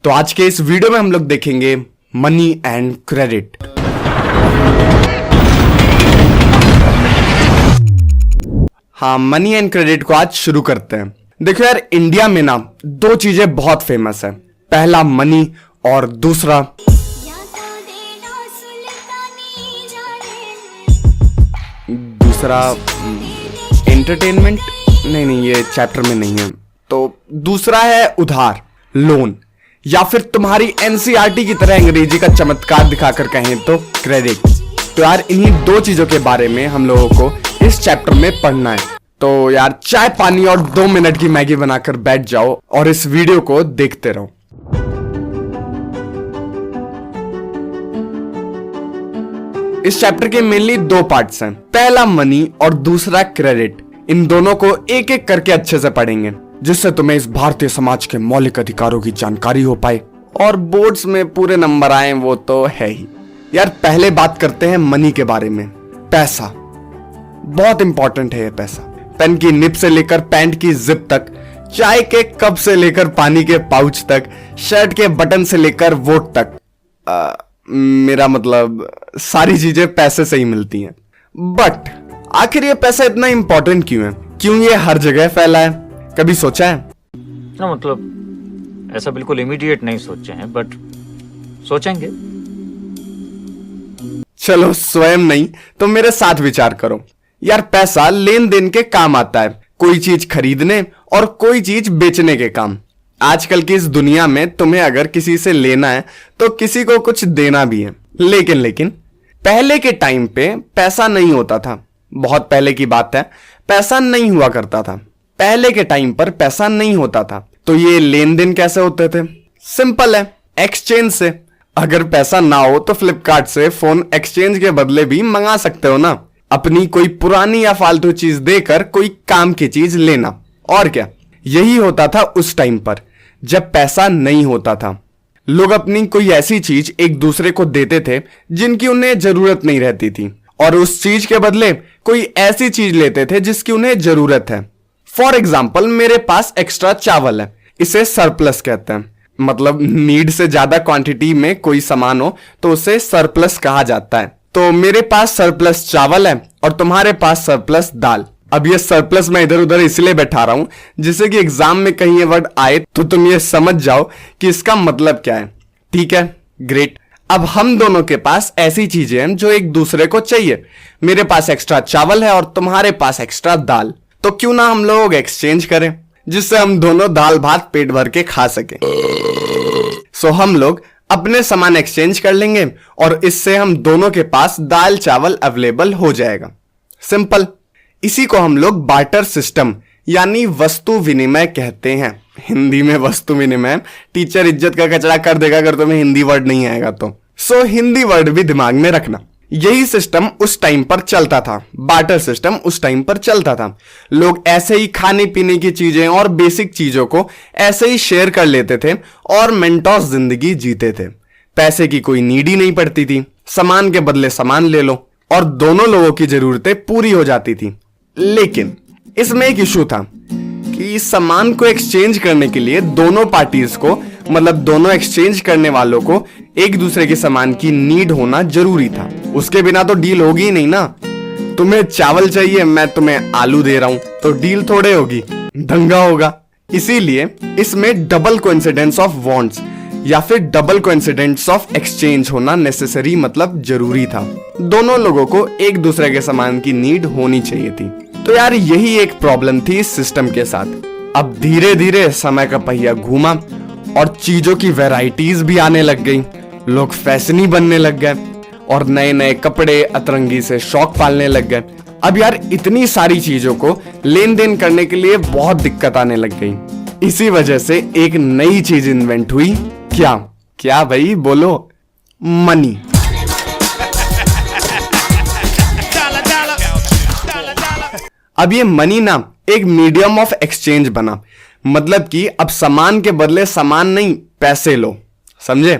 तो आज के इस वीडियो में हम लोग देखेंगे मनी एंड क्रेडिट। हाँ, मनी एंड क्रेडिट को आज शुरू करते हैं। देखो यार, इंडिया में ना दो चीजें बहुत फेमस है, पहला मनी और दूसरा एंटरटेनमेंट। नहीं, ये चैप्टर में नहीं है। तो दूसरा है उधार, लोन, या फिर तुम्हारी एनसीईआरटी की तरह अंग्रेजी का चमत्कार दिखाकर कहें तो क्रेडिट। तो यार इन्हीं दो चीजों के बारे में हम लोगों को इस चैप्टर में पढ़ना है। तो यार चाय पानी और 2 मिनट की मैगी बनाकर बैठ जाओ और इस वीडियो को देखते रहो। इस चैप्टर के मेनली 2 पार्ट्स हैं, पहला मनी और दूसरा क्रेडिट। इन दोनों को एक एक करके अच्छे से पढ़ेंगे जिससे तुम्हें इस भारतीय समाज के मौलिक अधिकारों की जानकारी हो पाए और बोर्ड्स में पूरे नंबर आए, वो तो है ही। यार पहले बात करते हैं मनी के बारे में। पैसा बहुत इंपॉर्टेंट है। ये पैसा पेन की निब से लेकर पैंट की जिप तक, चाय के कप से लेकर पानी के पाउच तक, शर्ट के बटन से लेकर वोट तक, मेरा मतलब सारी चीजें पैसे से ही मिलती हैं। बट आखिर ये पैसा इतना इंपॉर्टेंट क्यों है? क्यों ये हर जगह फैला है? कभी सोचा है? ना मतलब ऐसा बिल्कुल इमीडिएट नहीं सोचे हैं, बट सोचेंगे। चलो स्वयं नहीं तो मेरे साथ विचार करो। यार पैसा लेन देन के काम आता है, कोई चीज खरीदने और कोई चीज बेचने के काम। आजकल की इस दुनिया में तुम्हें अगर किसी से लेना है तो किसी को कुछ देना भी है। लेकिन पहले के टाइम पे पैसा नहीं होता था। बहुत पहले की बात है, पैसा नहीं हुआ करता था। पहले के टाइम पर पैसा नहीं होता था तो ये लेन देन कैसे होते थे? सिंपल है, एक्सचेंज से। अगर पैसा ना हो तो फ्लिपकार्ट से फोन एक्सचेंज के बदले भी मंगा सकते हो ना। अपनी कोई पुरानी या फालतू चीज देकर कोई काम की चीज लेना। और क्या, यही होता था उस टाइम पर जब पैसा नहीं होता था। लोग अपनी कोई ऐसी चीज एक दूसरे को देते थे जिनकी उन्हें जरूरत नहीं रहती थी और उस चीज के बदले कोई ऐसी चीज लेते थे जिसकी उन्हें जरूरत है। फॉर एग्जाम्पल, मेरे पास एक्स्ट्रा चावल है, इसे सरप्लस कहते हैं। मतलब नीड से ज्यादा क्वांटिटी में कोई सामान हो तो उसे सरप्लस कहा जाता है। तो मेरे पास सरप्लस चावल है और तुम्हारे पास सरप्लस दाल। अब ये सरप्लस मैं इधर उधर इसलिए बैठा रहा हूं जिससे कि एग्जाम में कहीं ये वर्ड आए तो तुम ये समझ जाओ कि इसका मतलब क्या है। ठीक है, ग्रेट। अब हम दोनों के पास ऐसी चीजें हैं जो एक दूसरे को चाहिए। मेरे पास एक्स्ट्रा चावल है और तुम्हारे पास एक्स्ट्रा दाल। तो क्यों ना हम लोग एक्सचेंज करें जिससे हम दोनों दाल भात पेट भर के खा सके। सो हम लोग अपने सामान एक्सचेंज कर लेंगे और इससे हम दोनों के पास दाल चावल अवेलेबल हो जाएगा। सिंपल। इसी को हम लोग बार्टर सिस्टम यानी वस्तु विनिमय कहते हैं। हिंदी में वस्तु विनिमय। टीचर इज्जत का कचरा कर देगा अगर तुम्हें हिंदी वर्ड नहीं आएगा तो। सो हिंदी वर्ड भी दिमाग में रखना। यही सिस्टम उस टाइम पर चलता था। बार्टर सिस्टम उस टाइम पर चलता था। लोग ऐसे ही खाने पीने की चीजें और बेसिक चीजों को ऐसे ही शेयर कर लेते थे और मेंटोस जिंदगी जीते थे। पैसे की कोई नीड ही नहीं पड़ती थी। सामान के बदले सामान ले लो और दोनों लोगों की जरूरतें पूरी हो जाती थी। लेकिन इसमें एक इशू था कि सामान को एक्सचेंज करने के लिए दोनों पार्टीज को, मतलब दोनों एक्सचेंज करने वालों को एक दूसरे के सामान की नीड होना जरूरी था। उसके बिना तो डील होगी ही नहीं ना। तुम्हें चावल चाहिए, मैं तुम्हें आलू दे रहा हूं, तो डील थोड़े होगी, दंगा होगा। इसीलिए इसमें डबल कोइंसिडेंस ऑफ वांट्स या फिर डबल कोइंसिडेंस ऑफ एक्सचेंज होना नेसेसरी, मतलब जरूरी था। दोनों लोगों को एक दूसरे के सामान की नीड होनी चाहिए थी। तो यार यही एक प्रॉब्लम थी इस सिस्टम के साथ। अब धीरे धीरे समय का पहिया घूमा और चीजों की वैरायटीज भी आने लग गई। लोग फैशनी बनने लग गए और नए नए कपड़े अतरंगी से शौक पालने लग गए। अब यार इतनी सारी चीजों को लेन देन करने के लिए बहुत दिक्कत आने लग गई। इसी वजह से एक नई चीज इन्वेंट हुई। क्या भाई बोलो? मनी। अब ये मनी ना एक मीडियम ऑफ एक्सचेंज बना। मतलब कि अब सामान के बदले सामान नहीं, पैसे लो। समझे?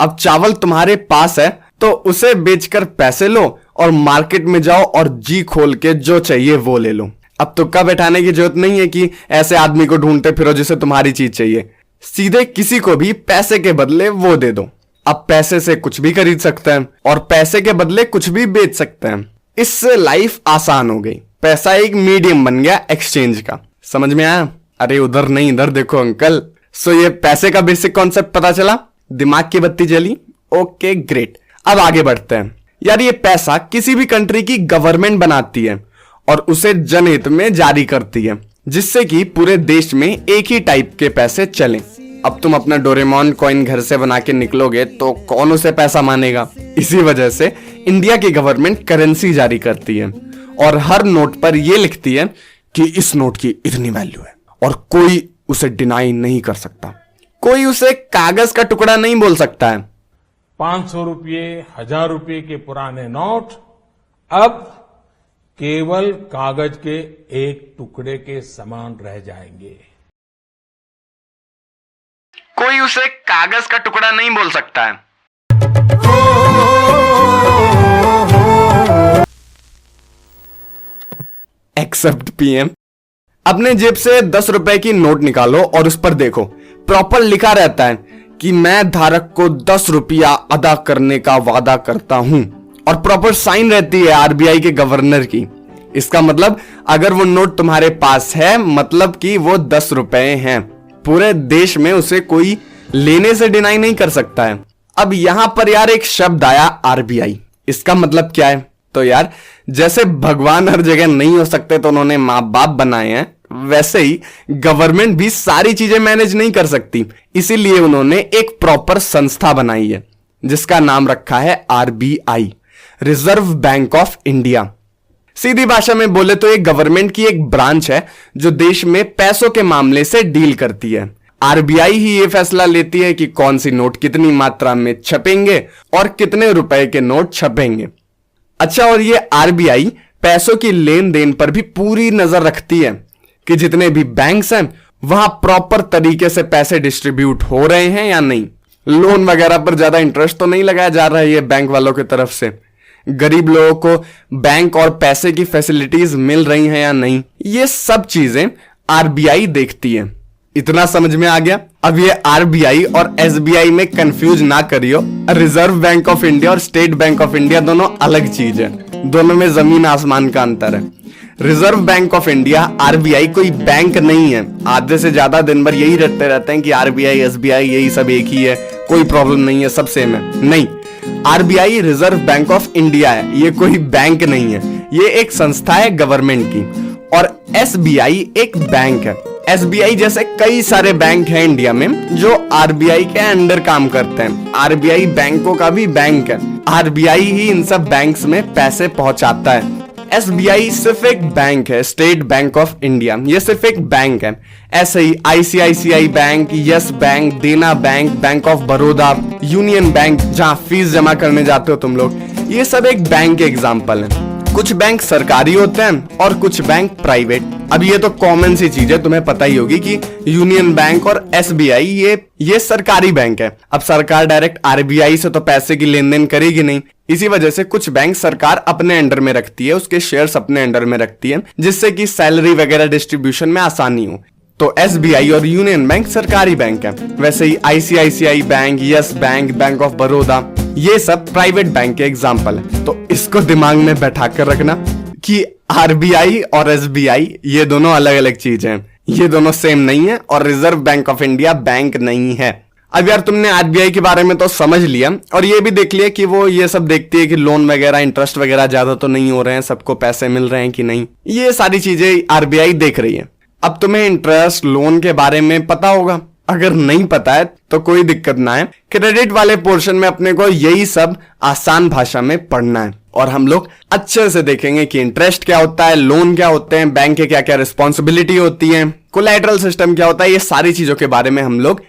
अब चावल तुम्हारे पास है तो उसे बेचकर पैसे लो और मार्केट में जाओ और जी खोल के जो चाहिए वो ले लो। अब तुक्का बैठाने की जरूरत नहीं है कि ऐसे आदमी को ढूंढते फिरो जिसे तुम्हारी चीज चाहिए। सीधे किसी को भी पैसे के बदले वो दे दो। अब पैसे से कुछ भी खरीद सकते हैं और पैसे के बदले कुछ भी बेच सकते हैं। इससे लाइफ आसान हो गई। पैसा एक मीडियम बन गया एक्सचेंज का। समझ में आया? अरे उधर नहीं, इधर देखो अंकल। सो ये पैसे का बेसिक कॉन्सेप्ट पता चला? दिमाग की बत्ती जली? Okay great. अब आगे बढ़ते हैं। यार ये पैसा किसी भी कंट्री की गवर्नमेंट बनाती है और उसे जनहित में जारी करती है, जिससे कि पूरे देश में एक ही टाइप के पैसे चलें। अब तुम अपना डोरेमोन कॉइन घर से बना के निकलोगे तो कौन उसे पैसा मानेगा? इसी वजह से इंडिया की गवर्नमेंट करेंसी जारी करती है और हर नोट पर यह लिखती है कि इस नोट की इतनी वैल्यू है और कोई उसे डिनाई नहीं कर सकता। कोई उसे कागज का टुकड़ा नहीं बोल सकता है। 500 रुपये, 1000 रुपये के पुराने नोट अब केवल कागज के एक टुकड़े के समान रह जाएंगे। कोई उसे कागज का टुकड़ा नहीं बोल सकता है। Except PM. अपने जेब से 10 रुपए की नोट निकालो और उस पर देखो, प्रॉपर लिखा रहता है कि मैं धारक को 10 रुपया अदा करने का वादा करता हूं और प्रॉपर साइन रहती है आरबीआई के गवर्नर की। इसका मतलब अगर वो नोट तुम्हारे पास है, मतलब कि वो 10 रुपए हैं। पूरे देश में उसे कोई लेने से डिनाई नहीं कर सकता है। अब यहां पर यार एक शब्द आया आरबीआई। इसका मतलब क्या है? तो यार जैसे भगवान हर जगह नहीं हो सकते तो उन्होंने माँ बाप बनाए हैं, वैसे ही गवर्नमेंट भी सारी चीजें मैनेज नहीं कर सकती। इसीलिए उन्होंने एक प्रॉपर संस्था बनाई है जिसका नाम रखा है RBI, Reserve Bank of India. सीधी भाषा में बोले तो ये गवर्नमेंट की एक ब्रांच है जो देश में पैसों के मामले से डील करती है। आरबीआई ही ये फैसला लेती है कि कौन सी नोट कितनी मात्रा में छपेंगे और कितने रुपए के नोट छपेंगे। अच्छा, और ये आरबीआई पैसों की लेन देन पर भी पूरी नजर रखती है कि जितने भी बैंक्स हैं वहां प्रॉपर तरीके से पैसे डिस्ट्रीब्यूट हो रहे हैं या नहीं। लोन वगैरह पर ज्यादा इंटरेस्ट तो नहीं लगाया जा रहा है ये बैंक वालों की तरफ से। गरीब लोगों को बैंक और पैसे की फैसिलिटीज मिल रही हैं या नहीं, ये सब चीजें आरबीआई देखती है। इतना समझ में आ गया? अब ये आरबीआई और एसबीआई में कंफ्यूज ना करियो। रिजर्व बैंक ऑफ इंडिया और स्टेट बैंक ऑफ इंडिया दोनों अलग चीज है, दोनों में जमीन आसमान का अंतर है। Reserve Bank of India RBI कोई बैंक नहीं है। आधे से ज्यादा दिन भर यही रहते हैं कि आरबीआई एसबीआई यही सब एक ही है, कोई प्रॉब्लम नहीं है, सब सेम है। नहीं, RBI Reserve Bank of India है, ये कोई बैंक नहीं है, ये एक संस्था है गवर्नमेंट की। और एसबीआई एक बैंक है। एसबीआई जैसे कई सारे बैंक हैं इंडिया में जो आरबीआई के अंडर काम करते हैं। आरबीआई बैंकों का भी बैंक है। आरबीआई ही इन सब बैंक्स में पैसे पहुंचाता है। एसबीआई सिर्फ एक बैंक है, स्टेट बैंक ऑफ इंडिया, ये सिर्फ एक बैंक है। ऐसे ही आईसीआईसीआई बैंक, यस बैंक, देना bank, Bank of Baroda, union bank जहां फीस जमा करने जाते हो तुम लोग, ये सब एक बैंक के एग्जाम्पल है। कुछ बैंक सरकारी होते हैं और कुछ बैंक प्राइवेट। अब ये तो कॉमन सी चीज है, तुम्हें पता ही होगी कि यूनियन बैंक और एसबीआई ये सरकारी बैंक है। अब सरकार डायरेक्ट आरबीआई से तो पैसे की लेन देन करेगी नहीं, इसी वजह से कुछ बैंक सरकार अपने अंडर में रखती है, उसके शेयर्स अपने अंडर में रखती है, जिससे कि सैलरी वगैरह डिस्ट्रीब्यूशन में आसानी हो। तो एसबीआई और यूनियन बैंक सरकारी बैंक है। वैसे ही ICICI Bank, Yes Bank, Bank of Baroda, ये सब प्राइवेट बैंक के एग्जाम्पल है। तो इसको दिमाग में बैठा कर रखना कि आरबीआई और एसबीआई ये दोनों अलग अलग चीज हैं, ये दोनों सेम नहीं है और reserve Bank of India bank नहीं है। अब यार तुमने आरबीआई के बारे में तो समझ लिया और ये भी देख लिया कि वो ये सब देखती है कि लोन वगैरह, इंटरेस्ट वगैरह ज्यादा तो नहीं हो रहे हैं, सबको पैसे मिल रहे हैं कि नहीं, ये सारी चीजें आरबीआई देख रही है। अब तुम्हें इंटरेस्ट, लोन के बारे में पता होगा। अगर नहीं पता है तो कोई दिक्कत ना है, क्रेडिट वाले पोर्शन में अपने को यही सब आसान भाषा में पढ़ना है और हम लोग अच्छे से देखेंगे कि इंटरेस्ट क्या होता है, लोन क्या होते हैं, बैंक के क्या क्या रिस्पॉन्सिबिलिटी होती है, कोलैटरल सिस्टम क्या होता है, ये सारी चीजों के बारे में हम लोग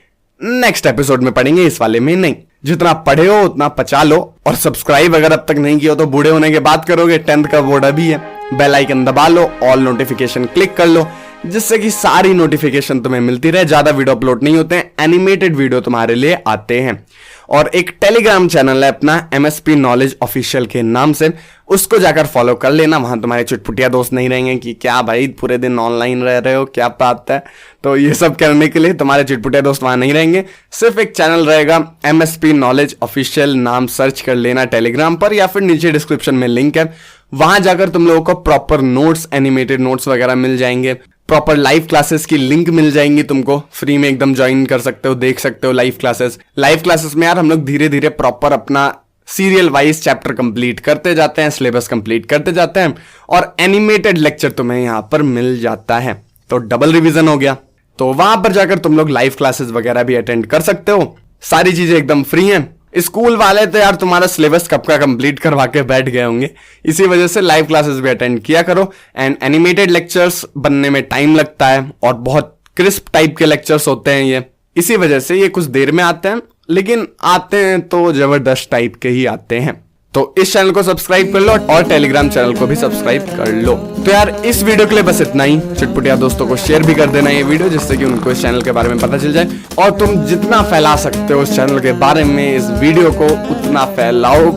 नेक्स्ट एपिसोड में पढ़ेंगे, इस वाले में नहीं। जितना पढ़े हो उतना पचा लो और सब्सक्राइब अगर अब तक नहीं किया तो बूढ़े होने के बाद करोगे, 10th का बोर्ड अभी है। बेल आइकन दबा लो, ऑल नोटिफिकेशन क्लिक कर लो, जिससे कि सारी नोटिफिकेशन तुम्हें मिलती रहे। ज्यादा वीडियो अपलोड नहीं होते हैं, एनिमेटेड वीडियो तुम्हारे लिए आते हैं। और एक टेलीग्राम चैनल है अपना MSP नॉलेज ऑफिशियल के नाम से, उसको जाकर फॉलो कर लेना। वहां तुम्हारे चुटपुटिया दोस्त नहीं रहेंगे कि क्या भाई पूरे दिन ऑनलाइन रह रहे हो, क्या बात है। तो ये सब करने के लिए तुम्हारे चुटपुटिया दोस्त वहां नहीं रहेंगे, सिर्फ एक चैनल रहेगा MSP नॉलेज ऑफिशियल, नाम सर्च कर लेना टेलीग्राम पर या फिर नीचे डिस्क्रिप्शन में लिंक है। वहां जाकर तुम लोगों को प्रॉपर नोट्स, एनिमेटेड नोट्स वगैरह मिल जाएंगे, प्रॉपर लाइव क्लासेस की लिंक मिल जाएंगी, तुमको फ्री में एकदम ज्वाइन कर सकते हो, देख सकते हो लाइव क्लासेस में यार हम लोग धीरे धीरे प्रॉपर अपना सीरियल वाइज चैप्टर कंप्लीट करते जाते हैं, सिलेबस कंप्लीट करते जाते हैं और एनिमेटेड लेक्चर तुम्हें यहां पर मिल जाता है। तो डबल रिवीजन हो गया। तो वहां पर जाकर तुम लोग लाइव क्लासेस वगैरह भी अटेंड कर सकते हो, सारी चीजें एकदम फ्री हैं। स्कूल वाले तो यार तुम्हारा सिलेबस कब का कंप्लीट करवा के बैठ गए होंगे, इसी वजह से लाइव क्लासेस भी अटेंड किया करो। एंड एनिमेटेड लेक्चर्स बनने में टाइम लगता है और बहुत क्रिस्प टाइप के लेक्चर्स होते हैं ये, इसी वजह से ये कुछ देर में आते हैं, लेकिन आते हैं तो जबरदस्त टाइप के ही आते हैं। तो इस चैनल को सब्सक्राइब कर लो और टेलीग्राम चैनल को भी सब्सक्राइब कर लो। तो यार इस वीडियो के लिए बस इतना ही। चुटपुटिया दोस्तों को शेयर भी कर देना ये वीडियो, जिससे कि उनको इस चैनल के बारे में पता चल जाए, और तुम जितना फैला सकते हो इस चैनल के बारे में इस वीडियो को उतना फैलाओ।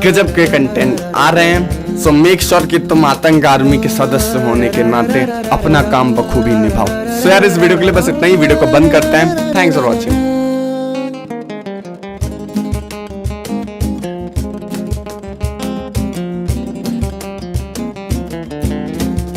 गजब के कंटेंट आ रहे हैं, सो मेक श्योर कि तुम आतंक आर्मी के सदस्य होने के नाते अपना काम बखूबी निभाओ। सो यार इस वीडियो के लिए बस इतना ही, वीडियो को बंद करते हैं। Thanks for watching.